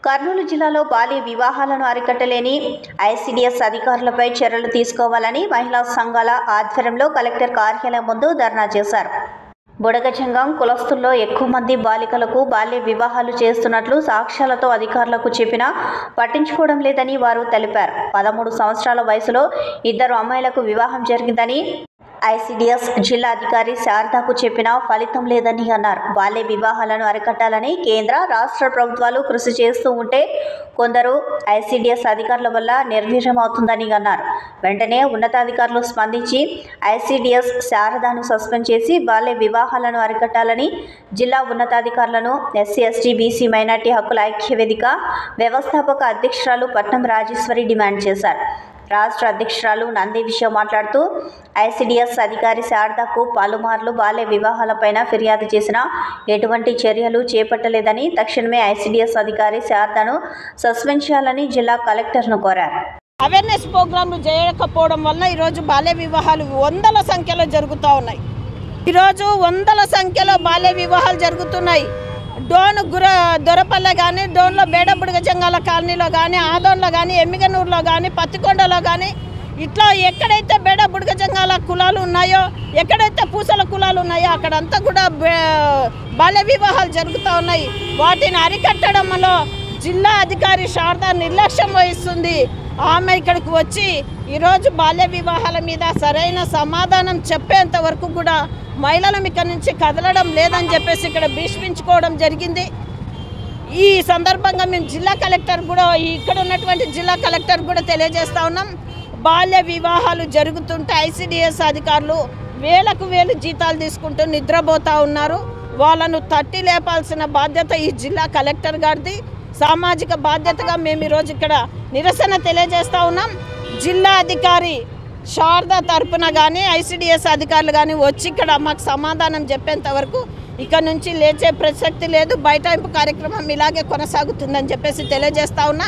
కర్నూలు జిల్లాలో బాల్య వివాహాలను అరికట్టలేని ఐసీడీఎస్ అధికారులపై చర్యలు తీసుకోవాలని మహిళా సంఘాల ఆధ్వర్యంలో కలెక్టర్ కార్యాలయం ముందు ధర్నా చేశారు. బుడగజంగం కులస్తుల్లో ఎక్కువ మంది బాలికలకు బాల్య వివాహాలు చేస్తున్నట్లు సాక్ష్యాలతో అధికారులకు చెప్పినా పట్టించుకోవడం లేదని వారు తెలిపారు. 13 సంవత్సరాల వయసులో 2 అమ్మాయిలకు వివాహం జరిగిందని ఐసీడీఎస్ జిల్లా అధికారి శారదాకు చెప్పినా ఫలితం లేదని అన్నారు. బాల్య వివాహాలను అరికట్టాలని కేంద్ర రాష్ట్ర ప్రభుత్వాలు కృషి చేస్తూ ఉంటే కొందరు ఐసీడీఎస్ అధికారుల వల్ల నిర్వీర్యమవుతుందని అన్నారు. వెంటనే ఉన్నతాధికారులు స్పందించి ఐసీడీఎస్ శారదాను సస్పెండ్ చేసి బాల్య వివాహాలను అరికట్టాలని జిల్లా ఉన్నతాధికారులను ఎస్సీ ఎస్టీ బీసీ మైనార్టీ హక్కుల ఐక్యవేదిక వ్యవస్థాపక అధ్యక్షురాలు పట్నం రాజేశ్వరి డిమాండ్ చేశారు. రాష్ట్ర అధ్యక్షురాలు నంది విషయం మాట్లాడుతూ ఐసీడీఎస్ అధికారి శారదాకు పలుమార్లు బాల్య వివాహాలపైన ఫిర్యాదు చేసినా ఎటువంటి చర్యలు చేపట్టలేదని తక్షణమే ఐసీడీఎస్ అధికారి శారదాను సస్పెండ్ చేయాలని జిల్లా కలెక్టర్ను కోరారు. అవేర్నెస్ ప్రోగ్రాంలు చేయకపోవడం వల్ల ఈరోజు బాల్య వివాహాలు వందల సంఖ్యలో జరుగుతూ ఉన్నాయి. ఈరోజు వందల సంఖ్యలో బాల్య వివాహాలు జరుగుతున్నాయి. డోన్ దొరపల్లె కానీ, డోన్లో బేడబుడగజంగాల కాలనీలో కానీ, ఆదోన్లో కానీ, ఎమ్మిగనూరులో కానీ, పత్తికొండలో కానీ, ఇట్లా ఎక్కడైతే బేడబుడగజంగాల కులాలు ఉన్నాయో, ఎక్కడైతే పూసల కులాలు ఉన్నాయో అక్కడంతా కూడా బాల్య వివాహాలు జరుగుతూ ఉన్నాయి. వాటిని అరికట్టడంలో జిల్లా అధికారి శారద నిర్లక్ష్యం వహిస్తుంది. ఆమె ఇక్కడికి వచ్చి ఈరోజు బాల్య వివాహాల మీద సరైన సమాధానం చెప్పేంత వరకు కూడా మహిళలు ఇక్కడ నుంచి కదలడం లేదని చెప్పేసి ఇక్కడ భీష్మించుకోవడం జరిగింది. ఈ సందర్భంగా మేము జిల్లా కలెక్టర్ కూడా ఇక్కడ ఉన్నటువంటి జిల్లా కలెక్టర్ కూడా తెలియజేస్తా ఉన్నాం. బాల్య వివాహాలు జరుగుతుంటే ఐసీడీఎస్ అధికారులు వేలకు వేలు జీతాలు తీసుకుంటూ నిద్రపోతూ ఉన్నారు. వాళ్ళను తట్టి లేపాల్సిన బాధ్యత ఈ జిల్లా కలెక్టర్ గారిది. సామాజిక బాధ్యతగా మేము ఈరోజు ఇక్కడ నిరసన తెలియజేస్తూ ఉన్నాం. జిల్లా అధికారి శారద తరపున కానీ ఐసీడీఎస్ అధికారులు కానీ వచ్చి ఇక్కడ మాకు సమాధానం చెప్పేంత వరకు ఇక్కడ నుంచి లేచే ప్రసక్తి లేదు. బైఠాయింపు కార్యక్రమం ఇలాగే కొనసాగుతుందని చెప్పేసి తెలియజేస్తా ఉన్నా.